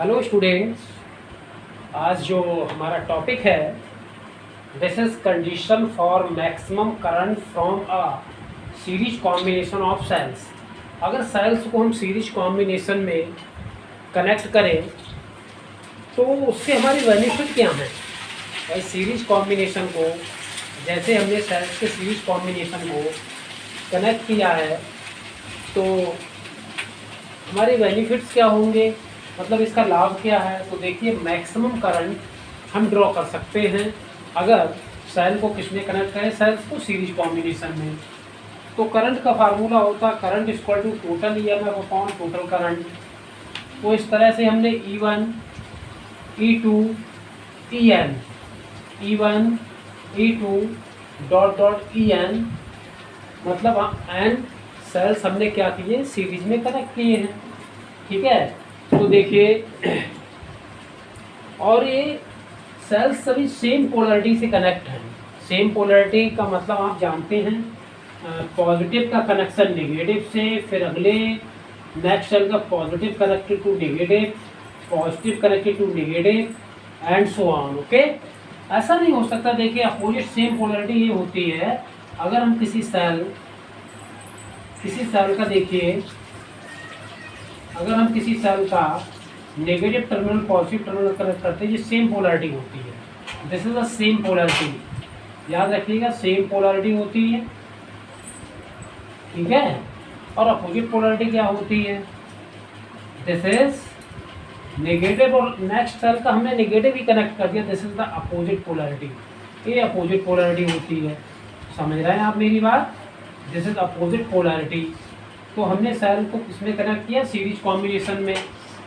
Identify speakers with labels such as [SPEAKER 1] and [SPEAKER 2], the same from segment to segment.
[SPEAKER 1] Hello students, आज जो हमारा टॉपिक है this is condition for maximum current from a series combination of cells. अगर सेल्स को हम सीरीज कॉम्बिनेशन में कनेक्ट करें तो उससे हमारी बेनिफिट क्या है। भाई सीरीज कॉम्बिनेशन को, जैसे हमने सेल्स के सीरीज कॉम्बिनेशन को कनेक्ट किया है तो हमारे बेनिफिट्स क्या होंगे, मतलब इसका लाभ क्या है। तो देखिए, मैक्सिमम करंट हम ड्रॉ कर सकते हैं अगर सेल को किसमें कनेक्ट करें, सेल्स को सीरीज कॉम्बिनेशन में। तो करंट का फार्मूला होता है current equal to total EMF upon total current. तो इस तरह से हमने E1 E2 EN E1 E2 dot dot EN, मतलब एन सेल्स हमने क्या किए, सीरीज में कनेक्ट किए हैं। ठीक है, तो देखिए, और ये सेल्स सभी सेम पोलरिटी से कनेक्ट हैं। सेम पोलरिटी का मतलब आप जानते हैं, पॉजिटिव का कनेक्शन नेगेटिव से, फिर अगले नेक्स्ट सेल का positive connected to negative, positive connected to negative and so on. Okay, ऐसा नहीं हो सकता। देखिए, अपोजिट सेम पोलरिटी ये होती है अगर हम किसी सेल का देखिए, अगर हम किसी सेल का negative terminal positive terminal connect करते हैं, ये सेम पोलरिटी होती है। This is the same polarity, याद रखिएगा, सेम पोलरिटी होती है। ठीक है, और अपोजिट पोलरिटी क्या होती है, दिस इज नेगेटिव, और नेक्स्ट सेल का हमने नेगेटिव ही कनेक्ट कर दिया, this is the opposite polarity. ये अपोजिट पोलरिटी होती है। समझ रहे हैं आप मेरी बात, दिस इज अपोजिट पोलरिटी। तो हमने सेल को किसमें कनेक्ट किया, सीरीज कॉम्बिनेशन में,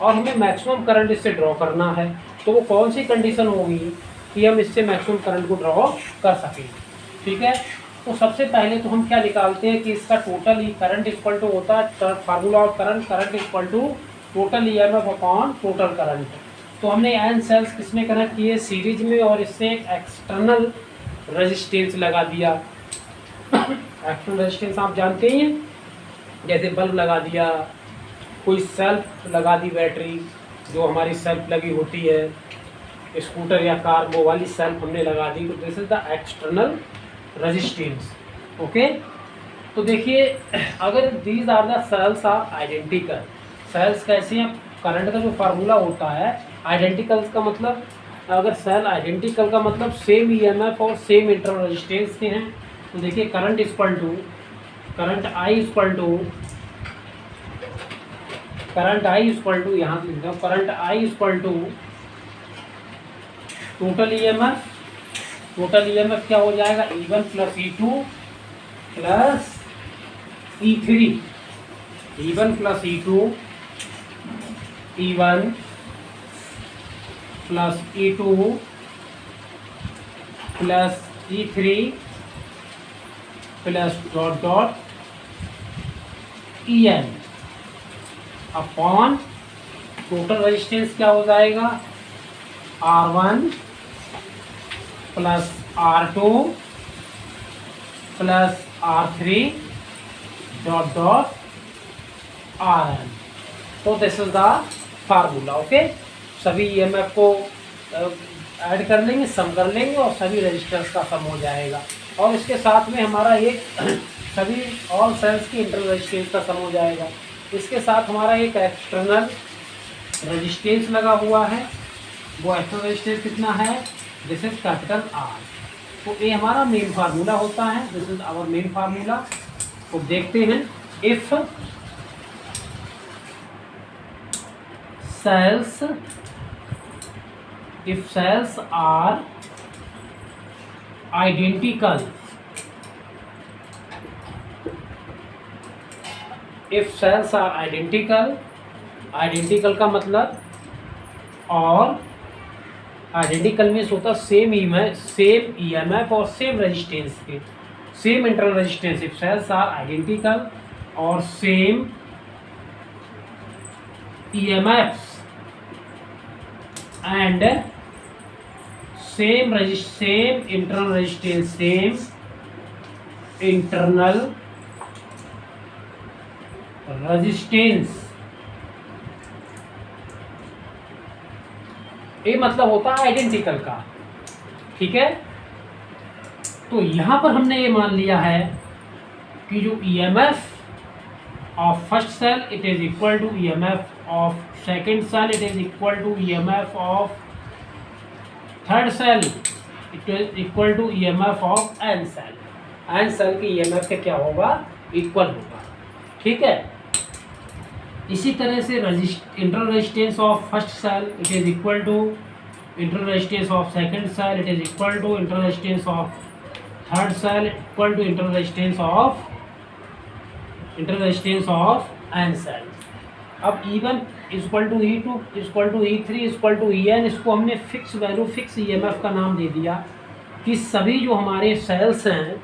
[SPEAKER 1] और हमें मैक्सिमम करंट इससे ड्रॉ करना है। तो वो कौन सी कंडीशन होगी कि हम इससे मैक्सिमम करंट को ड्रॉ कर सकें। ठीक है, तो सबसे पहले तो हम क्या निकालते हैं कि इसका टोटल ही करंट इक्वल टू होता है formula of current equal to total EMF upon total current. तो हमने एन सेल्स किसमें कनेक्ट किए, सीरीज में, और इससे एक एक्सटर्नल रेजिस्टेंस लगा दिया। एक्सटर्नल रेजिस्टेंस आप जानते ही हैं, जैसे बल्ब लगा दिया, कोई सेल्फ लगा दी, बैटरी जो हमारी सेल्फ लगी होती है, स्कूटर या कार, वो वाली सेल्फ हमने लगा दी। तो this is the external resistance. Okay, तो देखिए, अगर these are the cells are identical, cells कैसे हैं, करंट का जो फार्मूला होता है आइडेंटिकल्स का मतलब, अगर सेल आइडेंटिकल का मतलब सेम ईएमएफ और सेम इंटरनल रेजिस्टेंस के हैं। तो देखिए, करंट I इक्वल टू यहाँ लिख दो, current I equal to total EMF. Total EMF क्या हो जाएगा, E1 plus E2 plus E3, E1 plus E2, E1 plus E2 plus E3 plus dot dot EN upon total resistance क्या हो जाएगा, R1 plus R2 plus R3 dot डॉट RN। तो this is the formula. Okay, सभी EMF को add कर लेंगे, सम कर लेंगे, और सभी रेजिस्टेंस का सम हो जाएगा। और इसके साथ में हमारा एक सभी ऑल सेल्स की इंटरनल रेजिस्टेंस का सम हो जाएगा। इसके साथ हमारा एक एक्सटर्नल रेजिस्टेंस लगा हुआ है, वो एक्सटर्नल रेजिस्टेंस कितना है, दिस इज कैपिटल R। तो ये हमारा मेन फार्मूला होता है, this is our main formula. तो देखते हैं, if cells are identical, if cells are identical का मतलब, और आइडेंटिकल मीन्स होता सेम ईएमएफ और सेम रेजिस्टेंस के, same internal resistance. If cells are identical और same EMFs and same internal resistance, same internal resistance ए मतलब होता है आइडेंटिकल का, ठीक है। तो यहाँ पर हमने ये मान लिया है कि जो EMF of first cell it is equal to EMF of second cell, it is equal to EMF of third cell, it is equal to EMF of N cell. N cell की ईएमएफ के क्या होगा, equal होगा, ठीक है। इसी तरह से internal resistance of first cell it is equal to internal resistance of second cell, it is equal to internal resistance of third cell, equal to internal resistance of N cell. अब E1 equal to E2 equal to E3 equal to EN, इसको हमने fix value fix EMF का नाम दे दिया कि सभी जो हमारे सेल्स हैं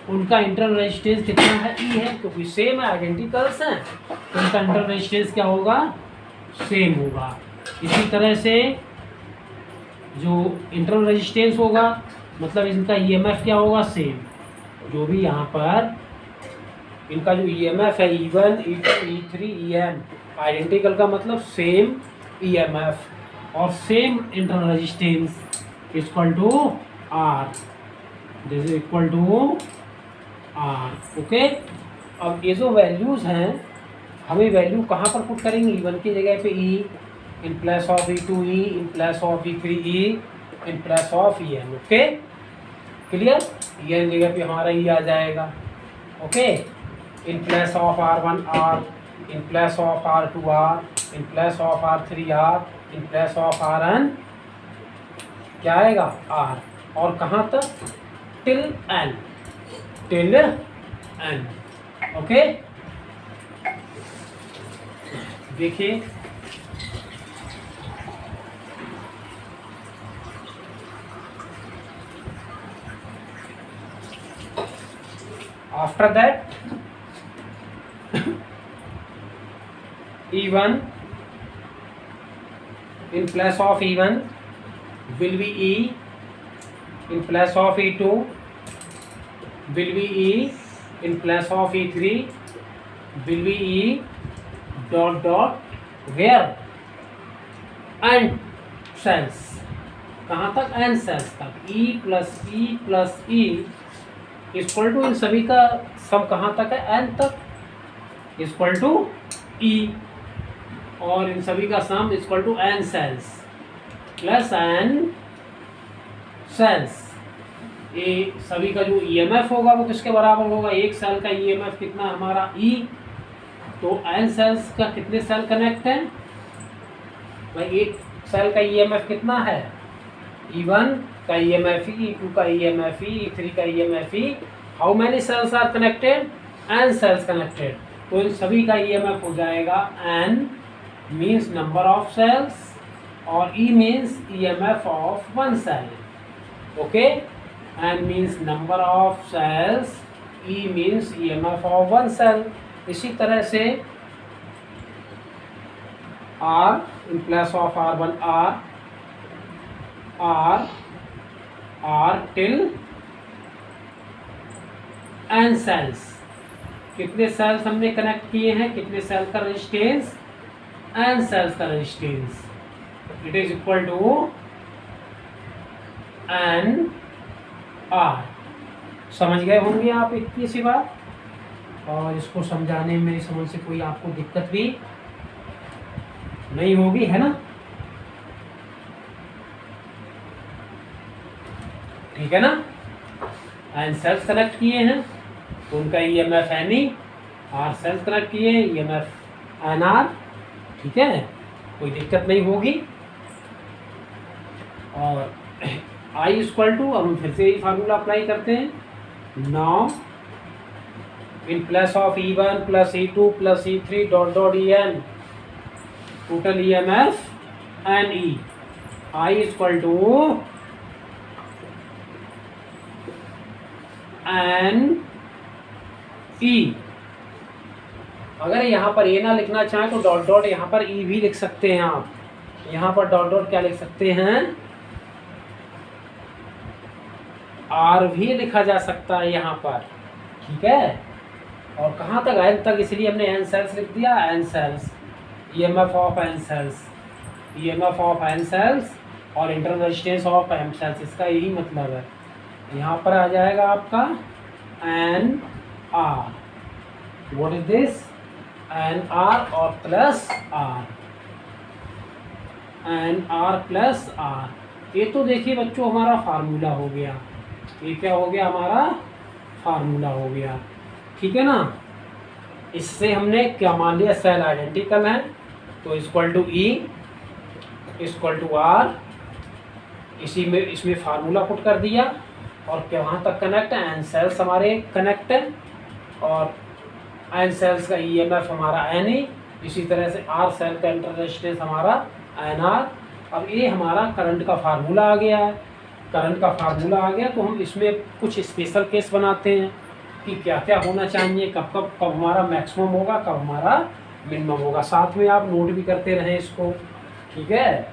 [SPEAKER 1] उनका इंटरनल रेजिस्टेंस कितना है, E है, क्योंकि सेम है, आइडेंटिकल्स हैं, तो उनका इंटरनल रेजिस्टेंस क्या होगा, सेम होगा। इसी तरह से जो इंटरनल रेजिस्टेंस होगा मतलब इनका EMF क्या होगा, सेम। जो भी यहाँ पर इनका जो EMF है E1 E2 E3 EN, identical का मतलब सेम EMF और same internal resistance equal to R, this is equal to R, okay. अब ये जो वैल्यूज़ हैं हमें वैल्यू कहाँ पर पुट करेंगे, E1 की जगह पे E, in place of E2 E, in place of E3 E, in place of EN, okay clear. EN जगह पे हमारा E आ जाएगा, okay. In place of R1 R, in place of R2 R, in place of R3 R, in place of Rn क्या आएगा, R, और कहाँ तक, till N, okay. देखिए after that E1 in place of E1 will be E, in place of E2 will be E, in place of E3 will be E dot dot where and cells, कहाँ तक, n cells तक, E plus E equal to इन सभी का सम कहाँ तक है, n तक इक्वल टू E, और इन सभी का sum equal to n cells plus n cells. ये सभी का जो EMF होगा वो किसके बराबर होगा, एक सेल का EMF कितना हमारा E, तो n सेल्स का कितने सेल कनेक्ट हैं भाई, एक सेल का EMF कितना है, E1 का EMF E, E2 का EMF E, E3 का EMF E, how many cells are connected, n cells connected, तो इन सभी का EMF हो जाएगा n means number of cells और E means EMF of one cell, okay. n means number of cells, E means EMF of one cell. इसी तरह से R in place of R1 R till n cells, कितने cells हमने connect किए हैं, कितने cell का रेजिस्टेंस, n सेल्स का resistance, it is equal to n R। समझ गए होंगे आप इतनी सी बात, और इसको समझाने में मेरी समझ से कोई आपको दिक्कत भी नहीं होगी, है ना, ठीक है ना। n सेल्स कनेक्ट किए हैं तो उनका EMF NE, R cells connect किए हैं EMF NR, ठीक है, कोई दिक्कत नहीं होगी। और I इक्वल टू, अब हम फिर से यही फार्मूला अप्लाई करते हैं, now in plus of E1 plus E2 plus E3 dot dot EN, total EMF NE, I equal to NE। अगर यहाँ पर ए ना लिखना चाहें तो डॉट डॉट यहाँ पर E भी लिख सकते हैं आप, यहाँ पर डॉट डॉट क्या लिख सकते हैं, R भी लिखा जा सकता है यहाँ पर, ठीक है। और कहाँ तक, n तक, इसलिए हमने n सेल्स लिख दिया, n cells EMF of n cells, EMF of n cells और internal resistance of M cells, इसका यही मतलब है। यहाँ पर आ जाएगा आपका N R, what is this, N R और plus R, N R plus R. ये तो देखिए बच्चों हमारा फार्मूला हो गया, ये क्या हो गया, हमारा फार्मूला हो गया, ठीक है ना। इससे हमने क्या मान लिया, सेल आइडेंटिकल है तो equal to E equal to R, इसी में इसमें फार्मूला पुट कर दिया और क्या वहाँ तक कनेक्ट है, एन सेल्स हमारे कनेक्ट है और एन सेल्स का ईएमएफ हमारा एन ई, इसी तरह से आर सेल का इंटर रेजिस्टेंस हमारा एन आर। अब ये हमारा करंट का फार्मूला आ गया है, करंट का फार्मूला आ गया तो हम इसमें कुछ स्पेशल केस बनाते हैं कि क्या क्या होना चाहिए, कब कब कब हमारा मैक्सिमम होगा, कब हमारा मिनिमम होगा। साथ में आप नोट भी करते रहें इसको, ठीक है।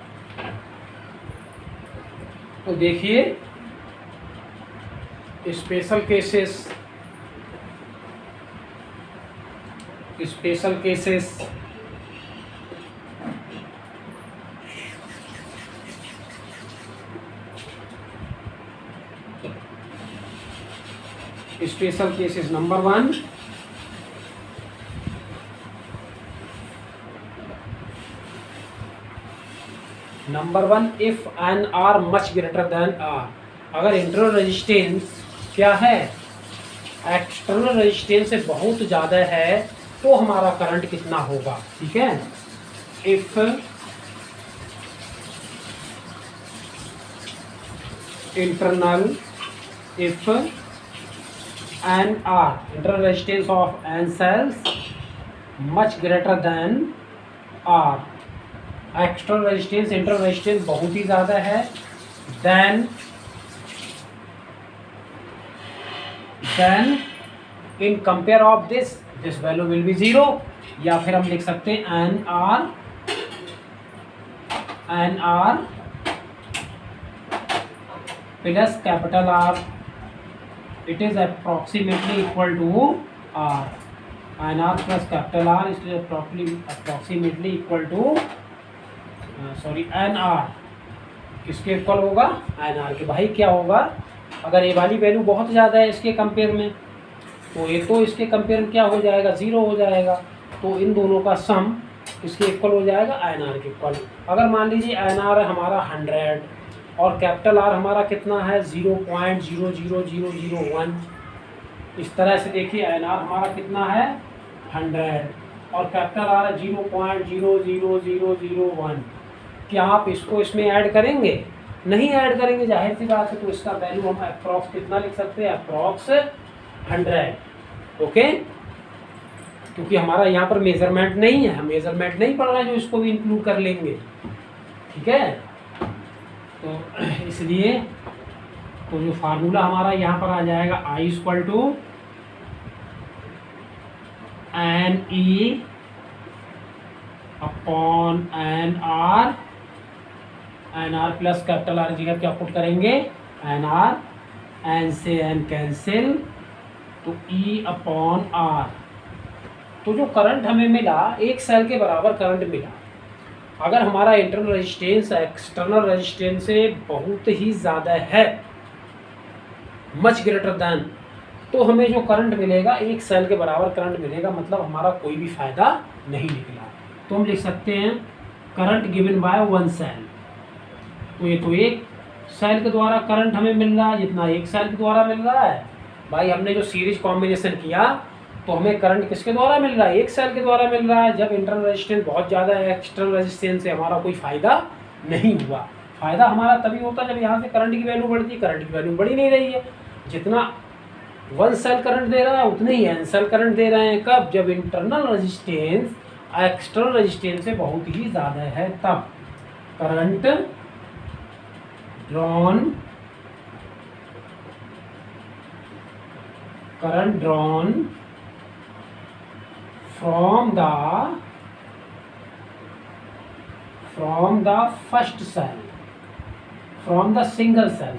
[SPEAKER 1] तो देखिए special cases, special cases special cases number 1, if N R much greater than R, अगर इंटरनल रेजिस्टेंस क्या है, एक्सटर्नल रेजिस्टेंस से बहुत ज़्यादा है तो हमारा करंट कितना होगा, ठीक है। If internal, if N R, internal resistance of N cells much greater than R, external resistance, internal resistance बहुत ही ज़्यादा है, then in compare of this value will be 0, या फिर हम लिख सकते हैं N R plus capital R, it is approximately equal to R, N R plus capital R is approximately equal to N R, किसके इक्वल होगा, N R के। भाई क्या होगा, अगर ये वाली वैल्यू बहुत ज़्यादा है इसके कंपेयर में तो ये तो इसके कंपेयर में क्या हो जाएगा, 0 हो जाएगा, तो इन दोनों का सम इसके इक्वल हो जाएगा एन आर के इक्वल। अगर मान लीजिए एन आर हमारा 100 और कैपिटल आर हमारा कितना है 0.00001, इस तरह से देखिए एन आर हमारा कितना है 100 और कैपिटल आर है 0.00001, क्या आप इसको इसमें ऐड करेंगे, नहीं ऐड करेंगे, जाहिर सी बात है। तो इसका वैल्यू हम अप्रॉक्स कितना लिख सकते हैं, अप्रॉक्स 100, ओके, क्योंकि हमारा यहाँ पर मेजरमेंट नहीं है, मेजरमेंट नहीं पड़ रहा है जो इसको भी इंक्लूड कर लेंगे, ठीक है। तो इसलिए तो जो फार्मूला हमारा यहाँ पर आ जाएगा I equal to N E upon N R plus capital R जगह क्या पुट करेंगे, एन आर, एन से एन कैंसिल तो ई अपॉन आर। तो जो करंट हमें मिला, एक सेल के बराबर करंट मिला, अगर हमारा इंटरनल रेजिस्टेंस एक्सटर्नल रेजिस्टेंस से बहुत ही ज़्यादा है, मच ग्रेटर देन, तो हमें जो करंट मिलेगा एक सेल के बराबर करंट मिलेगा, मतलब हमारा कोई भी फ़ायदा नहीं निकला। तो हम लिख सकते हैं current given by one cell, तो ये तो एक सेल के द्वारा करंट हमें मिल रहा है जितना एक सेल के द्वारा मिल रहा है। भाई हमने जो सीरीज कॉम्बिनेशन किया तो हमें करंट किसके द्वारा मिल रहा है, एक सेल के द्वारा मिल रहा है। जब इंटरनल रेजिस्टेंस बहुत ज़्यादा है, एक्सटर्नल रेजिस्टेंस से हमारा कोई फ़ायदा नहीं हुआ। फ़ायदा हमारा तभी होता है जब यहाँ से करंट की वैल्यू बढ़ती है, करंट की वैल्यू बढ़ी नहीं रही है, जितना वन सेल करंट दे रहा है उतने ही एन सेल करंट दे रहे हैं। कब, जब इंटरनल रेजिस्टेंस एक्सटर्नल रेजिस्टेंस से बहुत ही ज़्यादा है, तब current drawn from the first cell, from the single cell,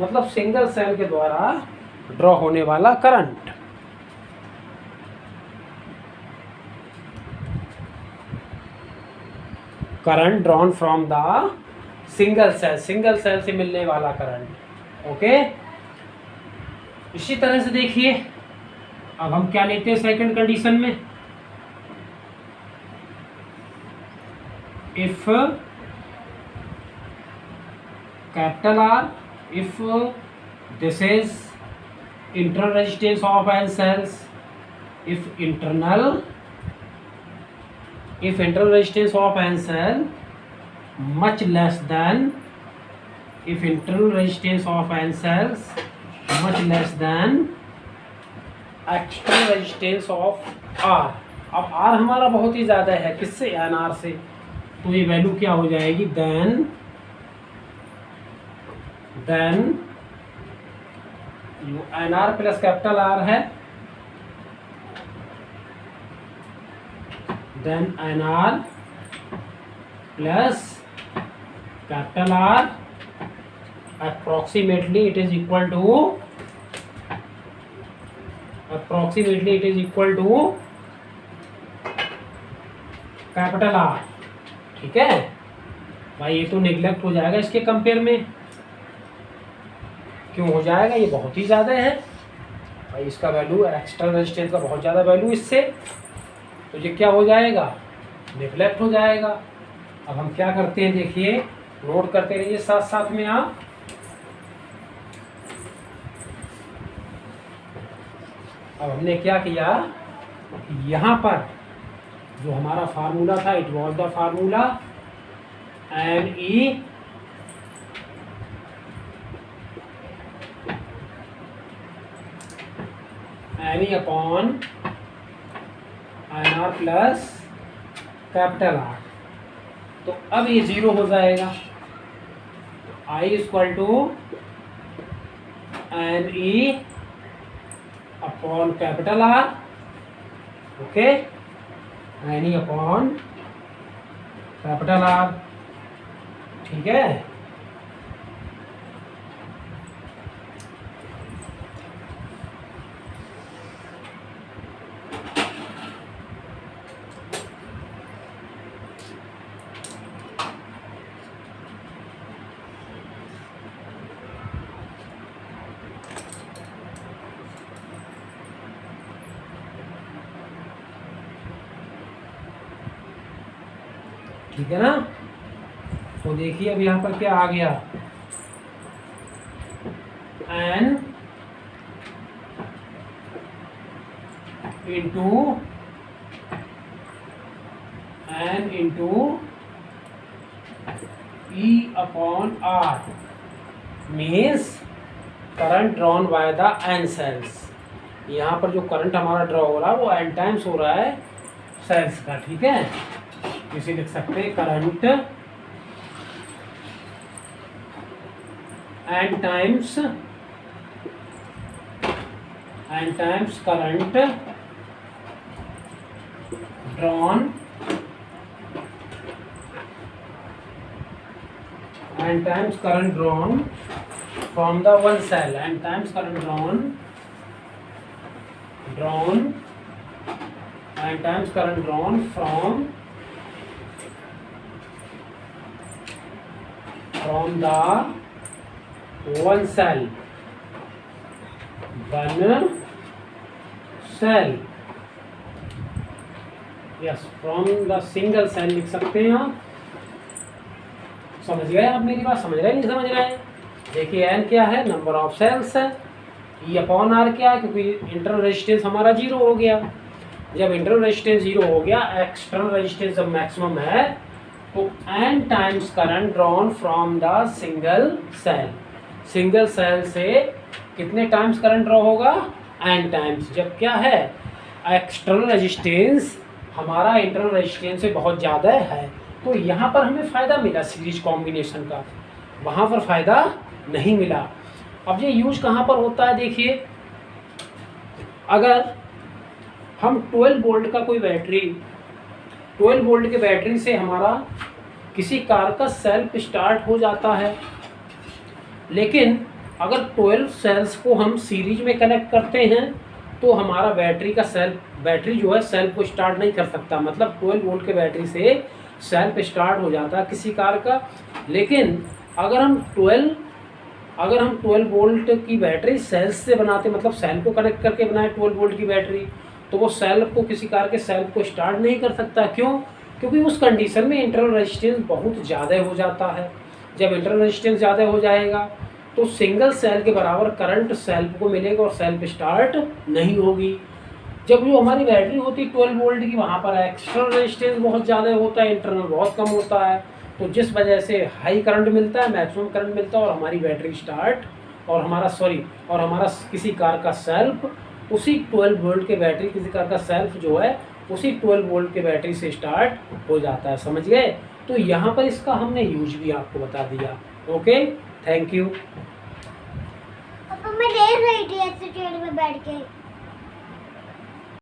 [SPEAKER 1] मतलब सिंगल सेल के द्वारा ड्रॉ होने वाला current. Current drawn from the single cell से मिलने वाला करंट। ओके, इसी तरह से देखिए अब हम क्या लेते हैं सेकंड कंडीशन में, if capital R, if this is internal resistance of n cells, if internal resistance of n cell much less than, if internal resistance of n cells much less than external resistance of r। अब r हमारा बहुत ही ज़्यादा है किससे, nr से, तो ये वैल्यू क्या हो जाएगी, then N R plus capital R है, then N R plus capital R approximately it is equal to capital R. ठीक है भाई, ये तो निगलेक्ट हो जाएगा इसके कंपेयर में, क्यों हो जाएगा, ये बहुत ही ज़्यादा है भाई, इसका वैल्यू एक्सटर्नल रेजिस्टेंस का बहुत ज़्यादा वैल्यू इससे, तो ये क्या हो जाएगा, निगलेक्ट हो जाएगा। अब हम क्या करते हैं देखिए, नोट करते रहिए साथ साथ में आप। अब हमने क्या किया, यहाँ पर जो हमारा फार्मूला था, it was the formula N E upon N R plus capital R, तो अब ये जीरो हो जाएगा, I equal to N E upon capital R. Okay, N E upon capital R. ठीक है, ठीक है ना। तो देखिए अब यहाँ पर क्या आ गया, N into E upon R means current drawn by the N cells. यहाँ पर जो करंट हमारा ड्रॉ हो रहा है वो एन टाइम्स हो रहा है सेल्स का। ठीक है, इसे लिख सकते हैं current N times current drawn from the one cell, and times current drawn from the one cell yes, from the single cell लिख सकते हैं आप। समझ गए आप मेरी बात, समझ रहे नहीं समझ रहे हैं। देखिए एन क्या है, नंबर ऑफ सेल्स है, ई अपॉन आर क्या है, क्योंकि इंटरनल रेजिस्टेंस हमारा जीरो हो गया। जब इंटरनल रेजिस्टेंस जीरो हो गया, एक्सटर्नल रेजिस्टेंस जब मैक्सिमम है, तो N times current drawn from the single cell से कितने टाइम्स करंट ड्रॉ होगा, एन टाइम्स। जब क्या है, एक्सटर्नल रेजिस्टेंस हमारा इंटरनल रेजिस्टेंस से बहुत ज़्यादा है, तो यहाँ पर हमें फ़ायदा मिला सीरीज कॉम्बिनेशन का, वहाँ पर फ़ायदा नहीं मिला। अब ये यूज कहाँ पर होता है, देखिए अगर हम 12 वोल्ट का कोई बैटरी, 12 वोल्ट के बैटरी से हमारा किसी कार का सेल्फ स्टार्ट हो जाता है, लेकिन अगर 12 सेल्स को हम सीरीज में कनेक्ट करते हैं तो हमारा बैटरी जो है सेल्फ को स्टार्ट नहीं कर सकता। मतलब 12 वोल्ट के बैटरी से सेल्फ स्टार्ट हो जाता है किसी कार का। लेकिन अगर हम 12 वोल्ट की बैटरी सेल्स से बनाते, मतलब सेल को कनेक्ट करके बनाए 12 वोल्ट की बैटरी, तो वो सेल्फ को, किसी कार के सेल्फ को स्टार्ट नहीं कर सकता। क्यों? क्योंकि उस कंडीशन में इंटरनल रेजिस्टेंस बहुत ज़्यादा हो जाता है। जब इंटरनल रेजिस्टेंस ज़्यादा हो जाएगा तो सिंगल सेल के बराबर करंट सेल्फ को मिलेगा और सेल्फ स्टार्ट नहीं होगी। जब जो हमारी बैटरी होती है 12 वोल्ट की, वहाँ पर एक्सटर्नल रेजिस्टेंस बहुत ज़्यादा होता है, इंटरनल बहुत कम होता है, तो जिस वजह से हाई करंट मिलता है, मैक्सिमम करंट मिलता है और हमारी बैटरी स्टार्ट और हमारा किसी कार का सेल्फ उसी 12 वोल्ट के बैटरी, किसी कार का सेल्फ जो है उसी 12 वोल्ट के बैटरी से स्टार्ट हो जाता है। समझ गए? तो यहाँ पर इसका हमने यूज भी आपको बता दिया। Okay, thank you.
[SPEAKER 2] पापा मैं देख रही थी ऐसे चेयर में बैठ के।